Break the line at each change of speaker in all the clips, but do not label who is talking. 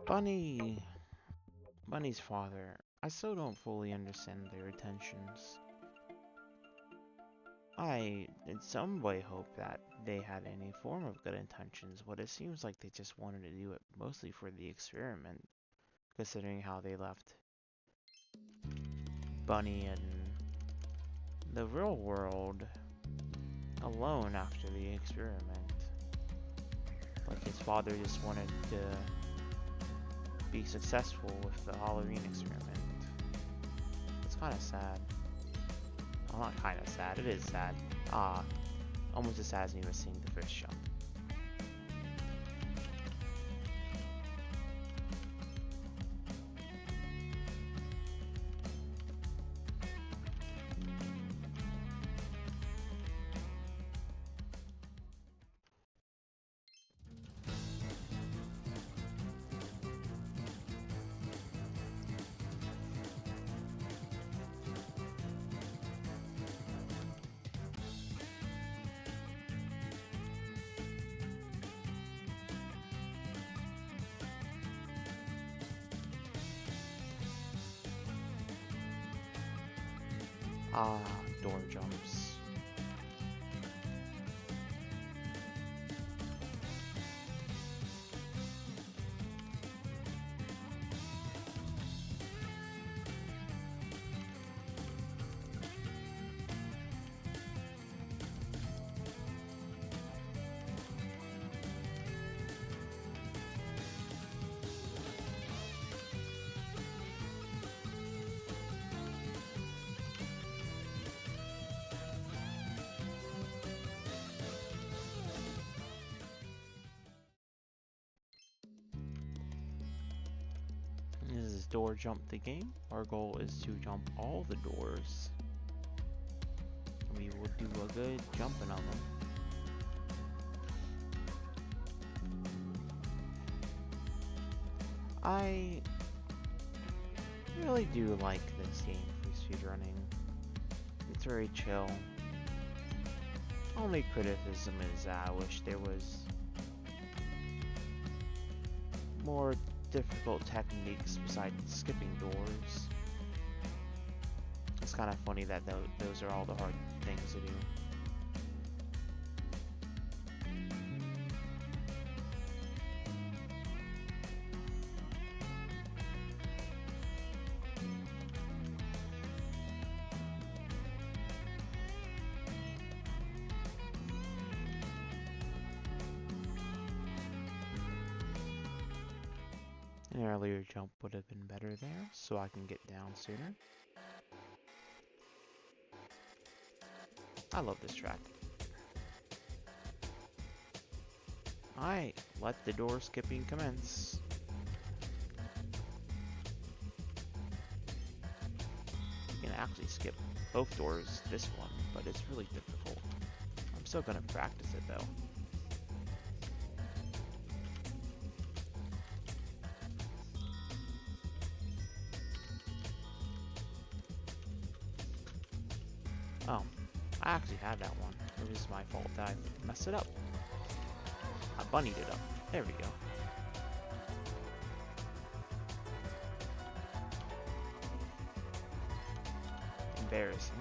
Bunny. Bunny's father. I still don't fully understand their intentions. I, in some way, hope that they had any form of good intentions, but it seems like they just wanted to do it mostly for the experiment, considering how they left Bunny in the real world alone after the experiment. Like his father just wanted to be successful with the Halloween experiment. It's kind of sad. Well, not kind of sad, it is sad. Almost as sad as me was seeing the first jump. Ah, door jumps. This is door jump the game. Our goal is to jump all the doors. We will do a good jumping on them. I really do like this game for speedrunning. It's very chill. Only criticism is that I wish there was more difficult techniques besides skipping doors. It's kind of funny that those are all the hard things to do. An earlier jump would have been better there, so I can get down sooner. I love this track. Alright, let the door skipping commence. You can actually skip both doors this one, but it's really difficult. I'm still gonna practice it though. Oh, I actually had that one. It was my fault that I messed it up. I bunnied it up. There we go. Embarrassing.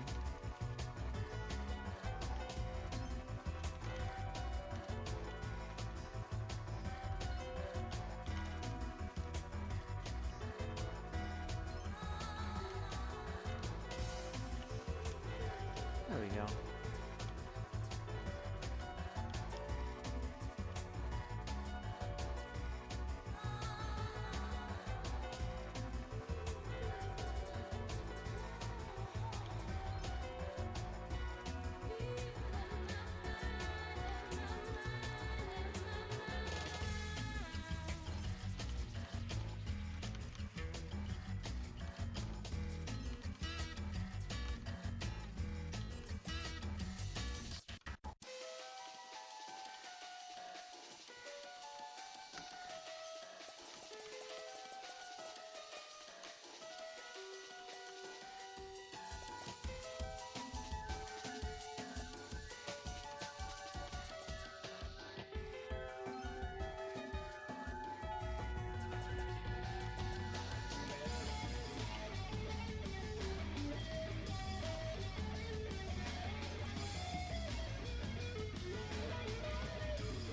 There we go.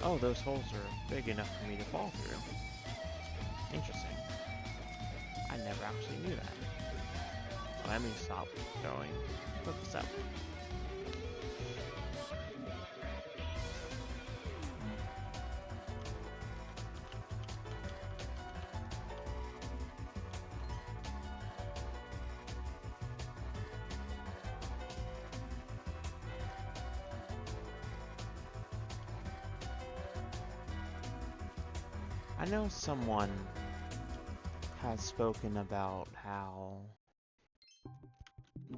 Oh, those holes are big enough for me to fall through. Interesting. I never actually knew that. Let me stop going. Look this up. I know someone has spoken about how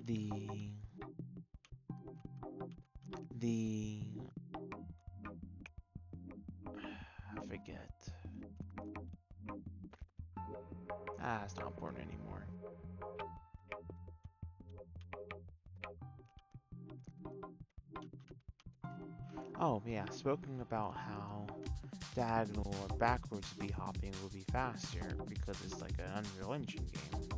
the I forget. It's not important anymore. Oh yeah, spoken about how diagonal or backwards b-hopping will be faster because it's like an Unreal Engine game.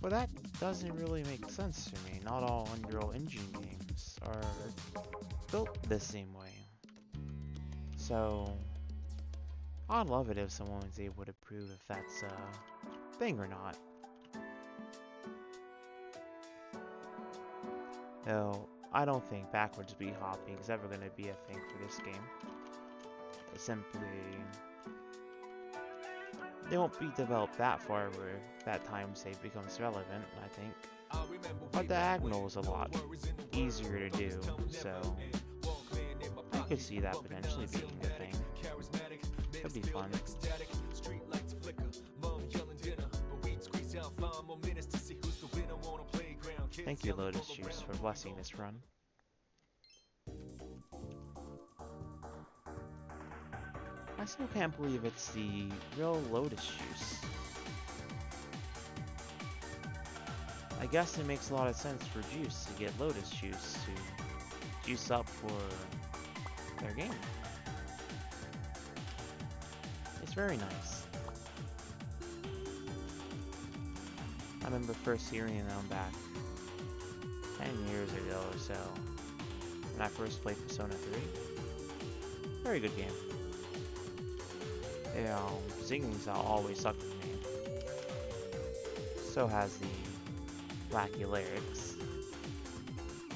But that doesn't really make sense to me. Not all Unreal Engine games are built the same way. So, I'd love it if someone was able to prove if that's a thing or not. Though, I don't think backwards b-hopping is ever going to be a thing for this game. Simply, they won't be developed that far where that time save becomes relevant, I think. But diagonal is a lot easier to do, so I could see that potentially being a thing. Could be fun. Thank you, Lotus Juice, for blessing this run. I still can't believe it's the real Lotus Juice. I guess it makes a lot of sense for Juice to get Lotus Juice to juice up for their game. It's very nice. I remember first hearing them back 10 years ago or so, when I first played Persona 3. Very good game. Singing style always sucked with me. So has the wacky lyrics.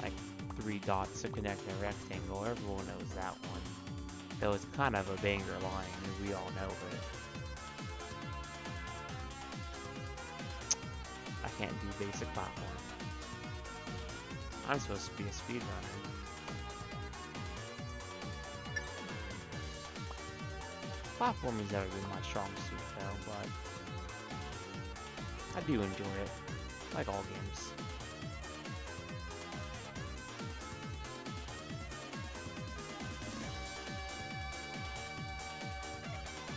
Like 3 dots to connect a rectangle, everyone knows that one. Though it's kind of a banger line, and we all know it. I can't do basic platform. I'm supposed to be a speedrunner. Platforming's never been my strong suit though, but I do enjoy it, like all games.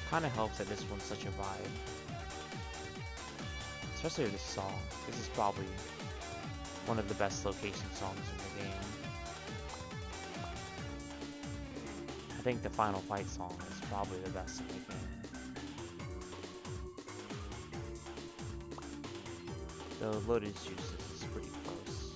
Kinda helps that this one's such a vibe. Especially with this song. This is probably one of the best location songs in the game. I think the Final Fight song is probably the best in the game. The Lotus Juice is pretty close.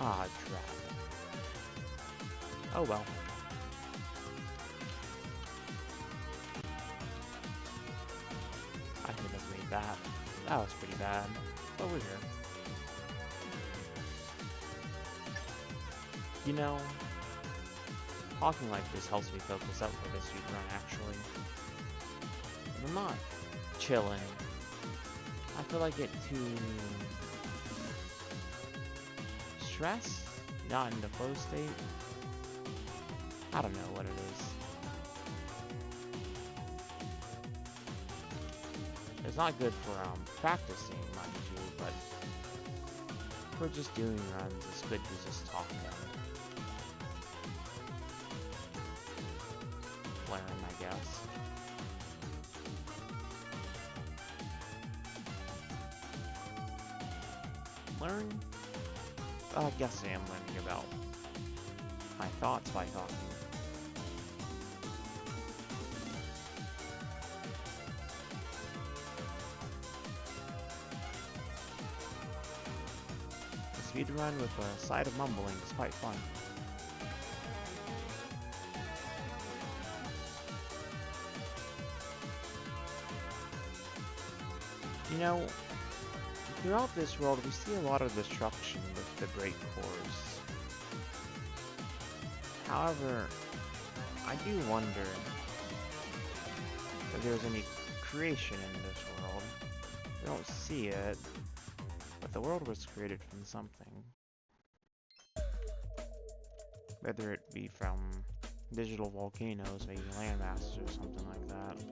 Ah, crap. Oh well. I could have made that. That was pretty bad. But we're here. You know, talking like this helps me focus up for this speedrun actually. If I'm not chilling, I feel like get too stressed, not in the flow state. I don't know what it is. It's not good for practicing, mind you, but for just doing runs, it's good to just talk them. Learn, I guess. Learn? I guess I am learning about my thoughts by talking. speedrun with a side of mumbling is quite fun. You know, throughout this world, we see a lot of destruction with the Great Cores. However, I do wonder if there's any creation in this world. We don't see it, but the world was created from something. Whether it be from digital volcanoes, maybe land masses or something like that.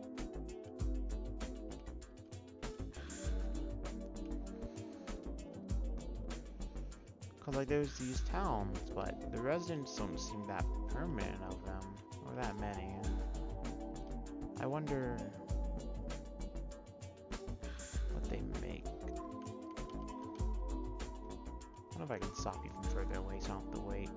Cause like there's these towns, but the residents don't seem that permanent of them, or that many. I wonder what they make. I wonder if I can stop you from further away so I don't have to wait.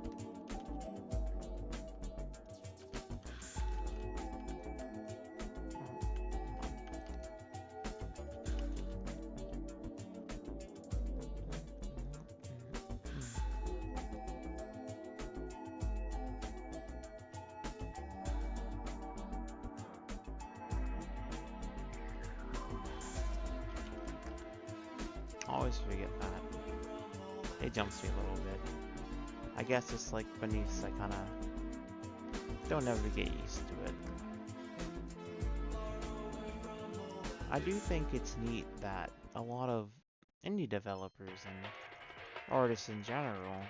I always forget that. It jumps me a little bit. I guess it's like beneath, I kinda don't ever get used to it. I do think it's neat that a lot of indie developers and artists in general,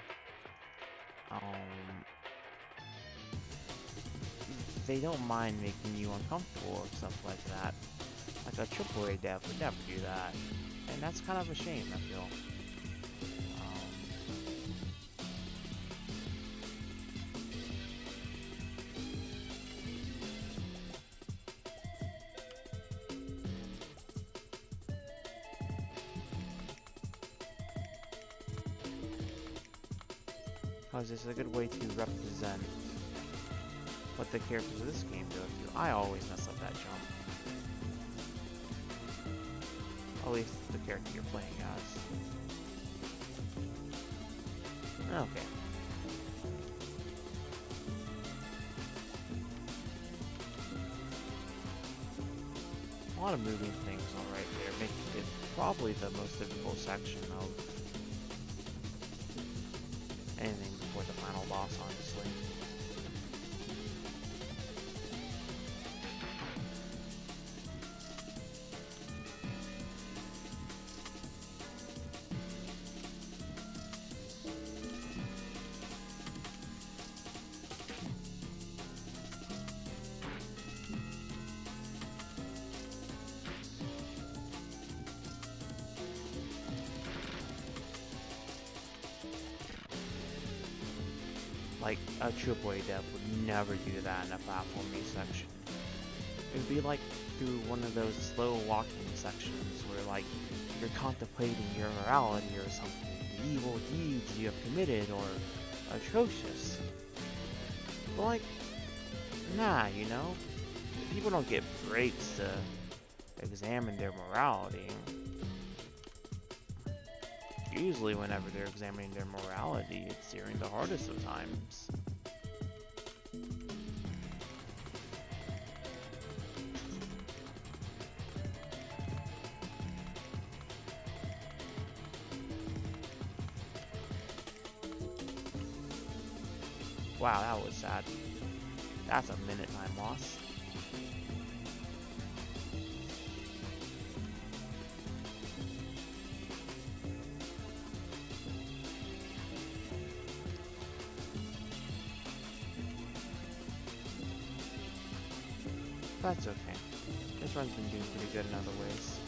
they don't mind making you uncomfortable or stuff like that. Like a AAA dev would never do that. And that's kind of a shame, I feel. Because it's a good way to represent what the characters of this game go through. I always mess up that jump. At least the character you're playing as. Okay. A lot of moving things on right there, making it probably the most difficult section of anything before the final boss, honestly. Like, a AAA dev would never do that in a platforming section. It would be like through one of those slow walking sections where, like, you're contemplating your morality or something, the evil deeds you have committed or atrocious. But, like, nah, you know? People don't get breaks to examine their morality. Usually whenever they're examining their morality, it's during the hardest of times. Wow, that was sad. That's a minute time loss. That's okay. This run's been doing pretty good in other ways.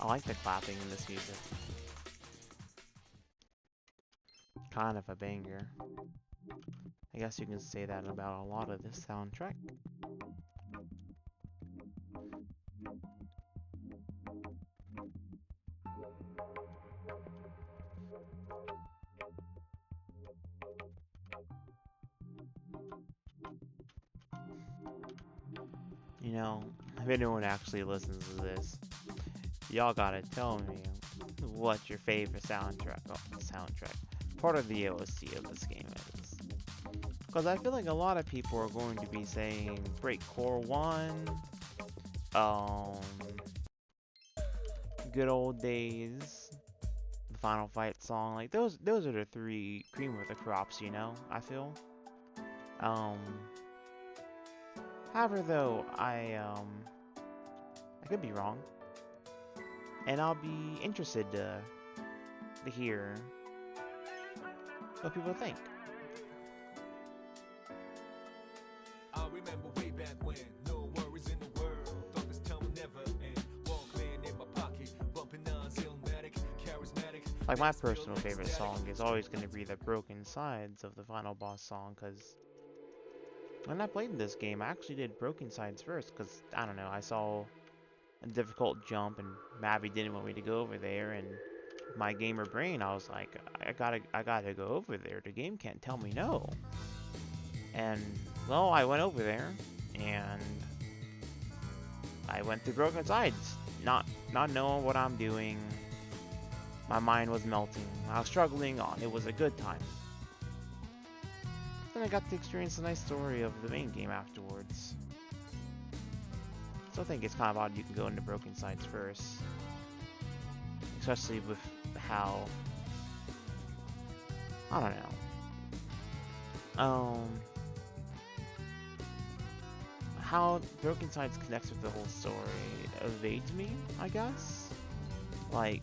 I like the clapping in this music. Kind of a banger. I guess you can say that about a lot of this soundtrack. You know, if anyone actually listens to this, y'all gotta tell me what your favorite soundtrack, part of the OST of this game is. Because I feel like a lot of people are going to be saying Breakcore 1, um, Good Old Days, the Final Fight song, like those are the three cream of the crops, you know, I feel. However though, I could be wrong. And I'll be interested to hear what people think.
I remember way back when, no worries in the world, thought this time would never end. Walkman in my pocket, bumping on Illmatic, charismatic.
Like my personal favorite song is always going to be the Broken Sides of the final boss song, because when I played this game, I actually did Broken Sides first, because, I don't know, I saw a difficult jump and Mavi didn't want me to go over there, and my gamer brain, I was like, I gotta go over there, the game can't tell me no. And, well, I went over there, and I went through Broken Sides, not knowing what I'm doing. My mind was melting, I was struggling on, it was a good time. Then I got to experience the nice story of the main game afterwards. So I think it's kind of odd you can go into Broken Sides first. Especially with how... I don't know. How Broken Sides connects with the whole story evades me, I guess? Like...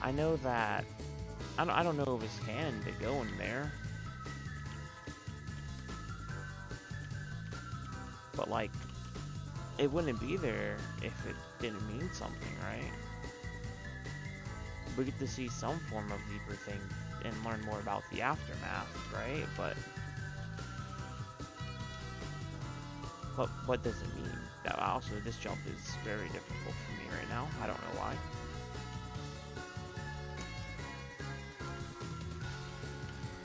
I know that... I don't know if it's canon to go in there. But like, it wouldn't be there if it didn't mean something, right? We get to see some form of deeper thing and learn more about the aftermath, right? But what does it mean? That also, this jump is very difficult for me right now. I don't know why.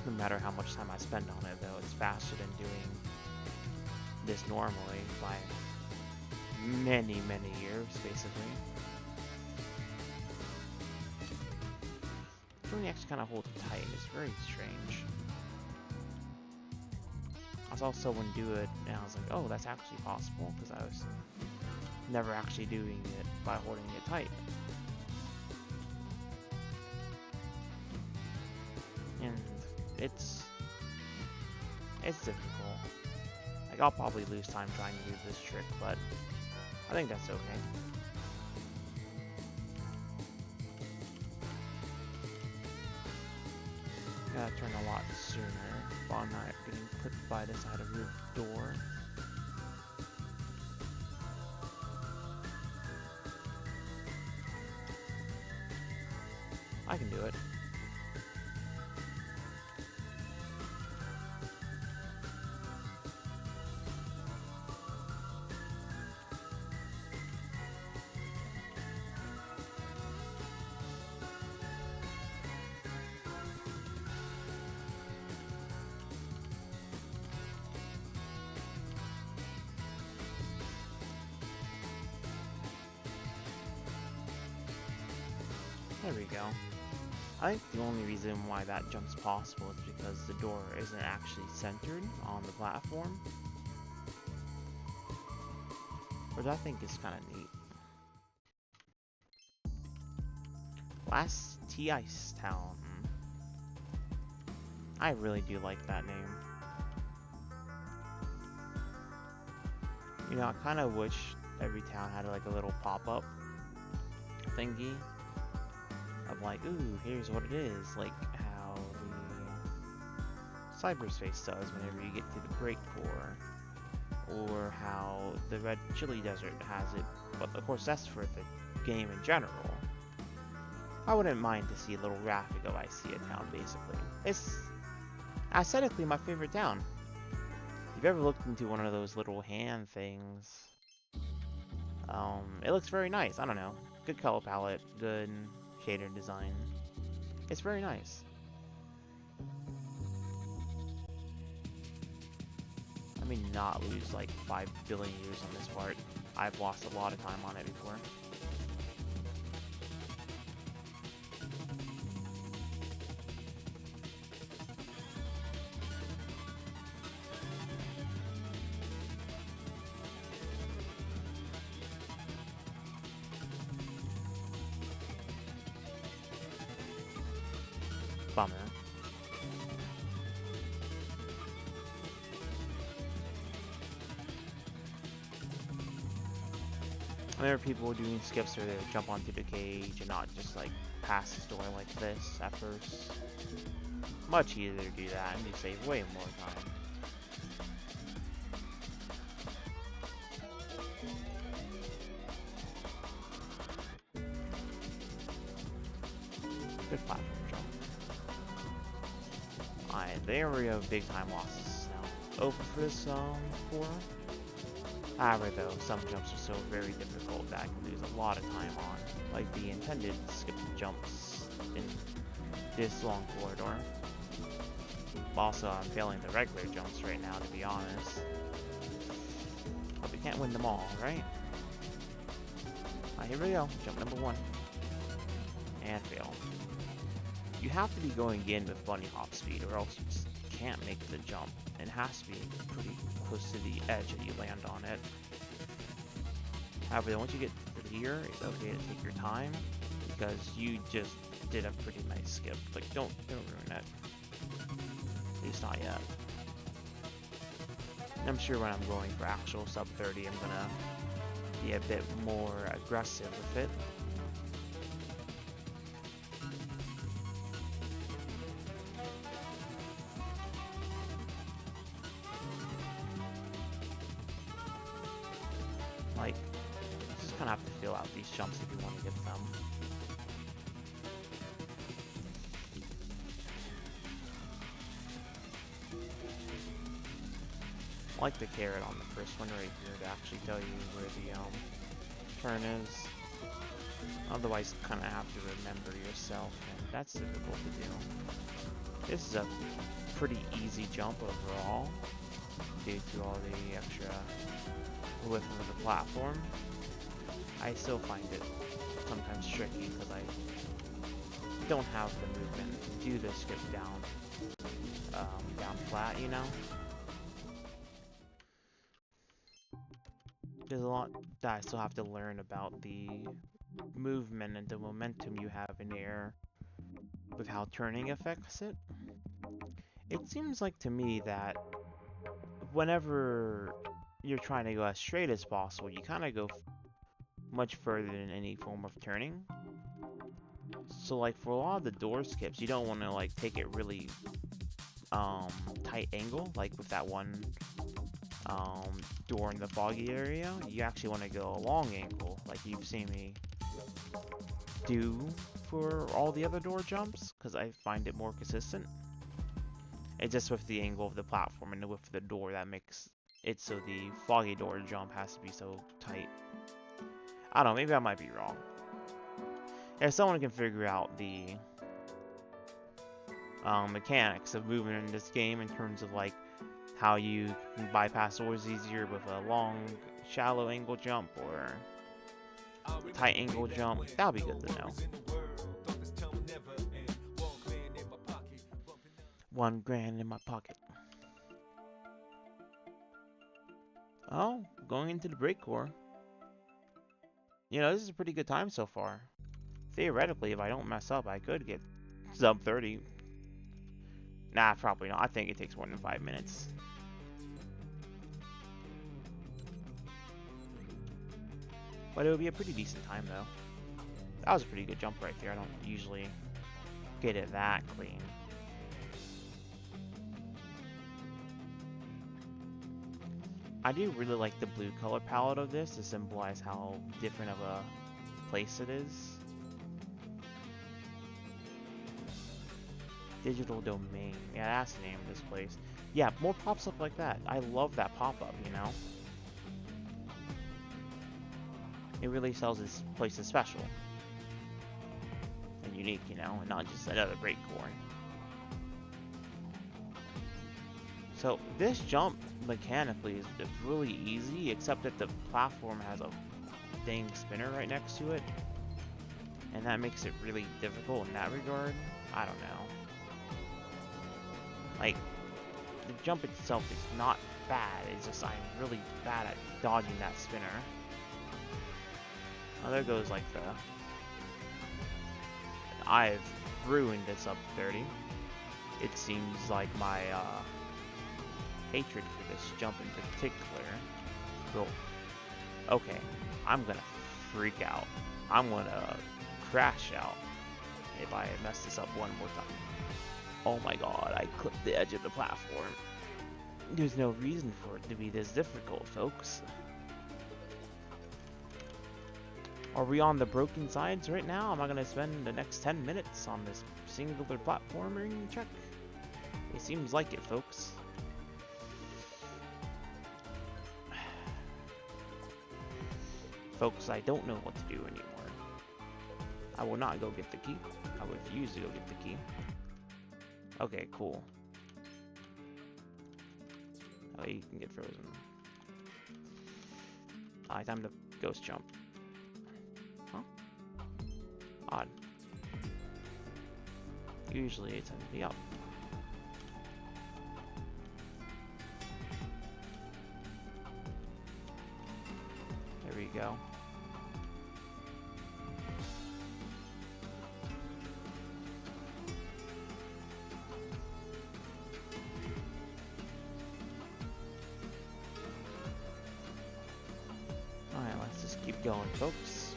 No matter how much time I spend on it, though, it's faster than doing this normally by many years, basically. When you actually kind of hold it tight, it's very strange. I saw someone do it, and I was like, oh, that's actually possible, because I was never actually doing it by holding it tight. And it's difficult. Like, I'll probably lose time trying to do this trick, but I think that's okay. Gotta turn a lot sooner while I'm not getting put by the side of your door. I can do it. There we go. I think the only reason why that jump's possible is because the door isn't actually centered on the platform. Which I think is kind of neat. Last T-Ice Town. I really do like that name. You know, I kind of wish every town had like a little pop-up thingy. Of like, ooh, here's what it is, like how the cyberspace does whenever you get to the Breakcore, or how the Red Chili Desert has it, but of course that's for the game in general. I wouldn't mind to see a little graphic of Icea Town, basically. It's aesthetically my favorite town. If you've ever looked into one of those little hand things, it looks very nice. I don't know. Good color palette, good shader design. It's very nice. Let me not lose like 5 billion years on this part. I've lost a lot of time on it before. Bummer. There are people doing skips where they jump onto the cage and not just like pass the door like this at first. Much easier to do that and you save way more time. Good platform jump. Alright, there we go, big time losses now. Over for this four. However, though, some jumps are so very difficult that I can lose a lot of time on, like the intended skip jumps in this long corridor. Also, I'm failing the regular jumps right now, to be honest. But we can't win them all, right? Alright, here we go. Jump number 1. And fail. You have to be going in with bunny hop speed, or else you just can't make the jump. It has to be pretty close to the edge that you land on it. However, once you get to here, it's okay to take your time because you just did a pretty nice skip. Like, don't ruin it. At least not yet. And I'm sure when I'm going for actual sub 30, I'm gonna be a bit more aggressive with it. Like, you just kind of have to feel out these jumps if you want to get them. I like the carrot on the first one right here to actually tell you where the turn is. Otherwise, you kind of have to remember yourself, and that's difficult to do. This is a pretty easy jump overall, due to all the extra width of the platform. I still find it sometimes tricky because I don't have the movement to do the skip down flat, you know? There's a lot that I still have to learn about the movement and the momentum you have in the air with how turning affects it. It seems like to me that whenever you're trying to go as straight as possible, you kind of go much further than any form of turning. So like for a lot of the door skips, you don't want to like take it really tight angle, like with that one door in the foggy area. You actually want to go a long angle, like you've seen me do for all the other door jumps, because I find it more consistent. It's just with the angle of the platform and the width of the door that makes it so the foggy door jump has to be so tight. I don't know, maybe I might be wrong. If someone can figure out the mechanics of moving in this game in terms of like how you can bypass doors easier with a long, shallow angle jump or tight angle jump, that would be good to know. $1,000 in my pocket. Oh, going into the break core. You know, this is a pretty good time so far. Theoretically, if I don't mess up, I could get sub 30. Nah, probably not. I think it takes more than 5 minutes. But it would be a pretty decent time, though. That was a pretty good jump right there. I don't usually get it that clean. I do really like the blue color palette of this to symbolize how different of a place it is. Digital domain. Yeah, that's the name of this place. Yeah, more pops up like that. I love that pop-up, you know? It really sells this place as special. And unique, you know? And not just another Breakcorn. So, this jump, mechanically, is really easy, except that the platform has a dang spinner right next to it. And that makes it really difficult in that regard. I don't know. Like, the jump itself is not bad, it's just I'm really bad at dodging that spinner. Oh, there goes like the... I've ruined this up 30. It seems like my hatred for this jump in particular will... Okay, I'm gonna freak out. I'm gonna crash out if I mess this up one more time. Oh my god, I clipped the edge of the platform. There's no reason for it to be this difficult, folks. Are we on the broken sides right now? Am I gonna spend the next 10 minutes on this singular platforming check? It seems like it, folks. Folks, I don't know what to do anymore. I will not go get the key. I refuse to go get the key. Okay, cool. Oh, you can get frozen. Alright, time to ghost jump. Huh? Odd. Usually it tends to be up. There we go. Alright, let's just keep going, folks.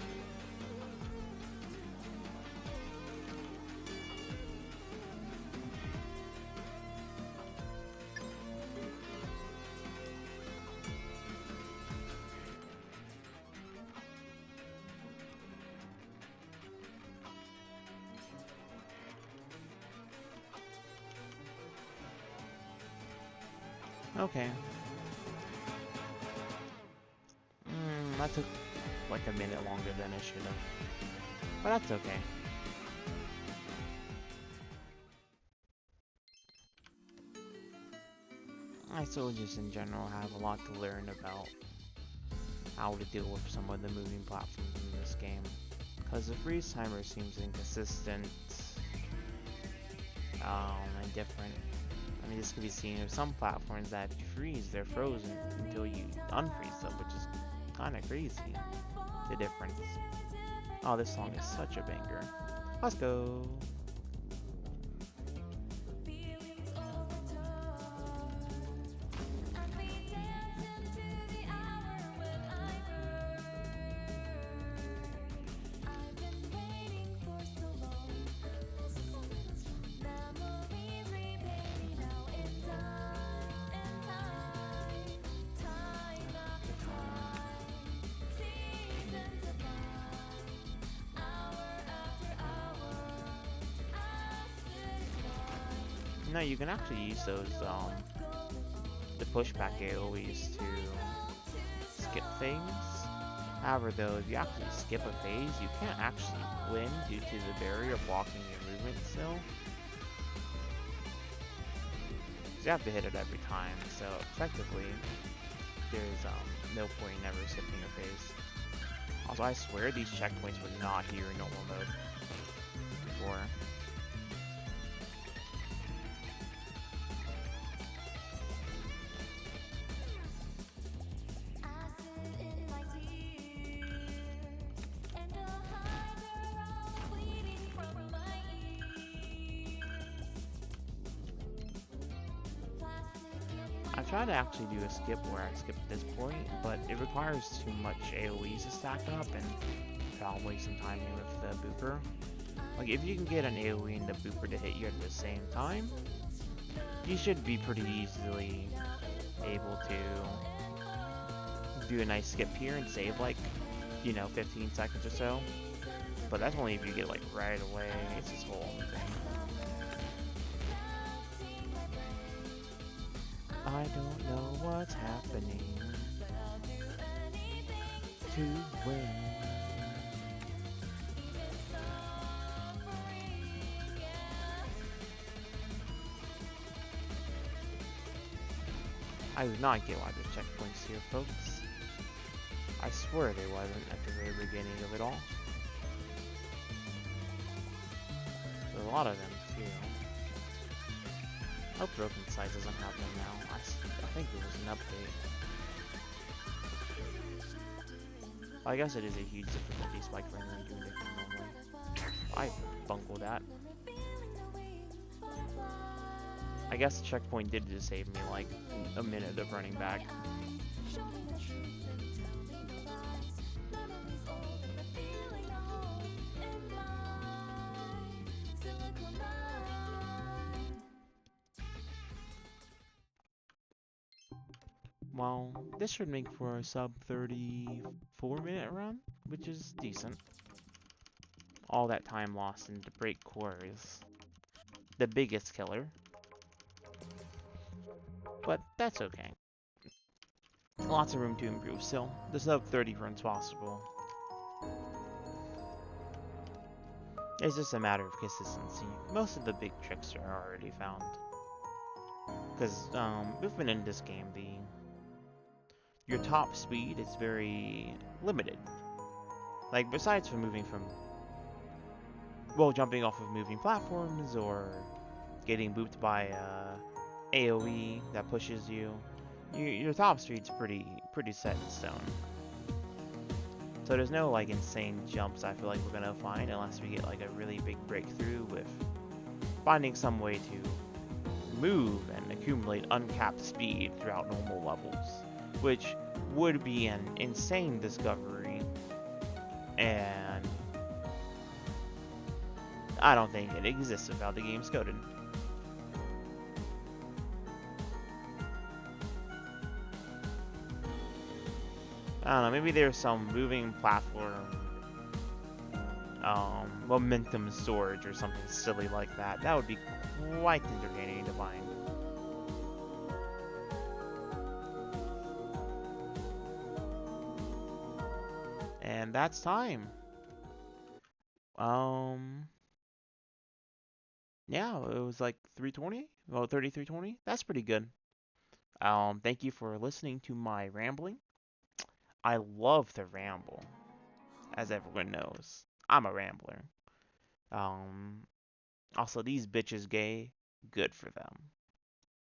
Okay. That took like a minute longer than it should have. But that's okay. I still just in general have a lot to learn about how to deal with some of the moving platforms in this game. Because the freeze timer seems inconsistent and different. I mean, this can be seen with some platforms that if you freeze, they're frozen until you unfreeze them, which is kind of crazy, the difference. Oh, this song is such a banger. Let's go. No, you can actually use those, the pushback AoEs to skip things. However, though, if you actually skip a phase, you can't actually win due to the barrier blocking your movement still. So you have to hit it every time, so effectively, there's no point in ever skipping a phase. Also, I swear these checkpoints were not here in normal mode before. I tried to actually do a skip where I skip at this point, but it requires too much AoEs to stack up and probably some timing with the booper. Like, if you can get an AoE and the booper to hit you at the same time, you should be pretty easily able to do a nice skip here and save like, 15 seconds or so. But that's only if you get like right away. It's this whole thing. I don't know what's happening to win. I do not get why there's checkpoints here, folks. I swear there wasn't at the very beginning of it all. There's a lot of them, too. I hope Broken Sight doesn't have them now. I think it was an update. I guess it is a huge difficulty spike for anyone doing it normally. I bungled that. I guess the checkpoint did just save me like a minute of running back. Well, this should make for a sub 34-minute run, which is decent. All that time lost into break core is the biggest killer. But that's okay. Lots of room to improve still. The sub 30 run's possible. It's just a matter of consistency. Most of the big tricks are already found. Because, we've been in this game, your top speed is very limited. Like, besides from jumping off of moving platforms, or getting booped by, AoE that pushes you, your top speed's pretty set in stone. So there's no, like, insane jumps I feel like we're gonna find unless we get, like, a really big breakthrough with finding some way to move and accumulate uncapped speed throughout normal levels, which would be an insane discovery, and I don't think it exists with how the game's coded. I don't know, maybe there's some moving platform momentum storage or something silly like that. That would be quite entertaining to find. And that's time. Yeah, it was like 3:20. Well, 33:20. That's pretty good. Thank you for listening to my rambling. I love to ramble, as everyone knows. I'm a rambler. Also, these bitches gay. Good for them.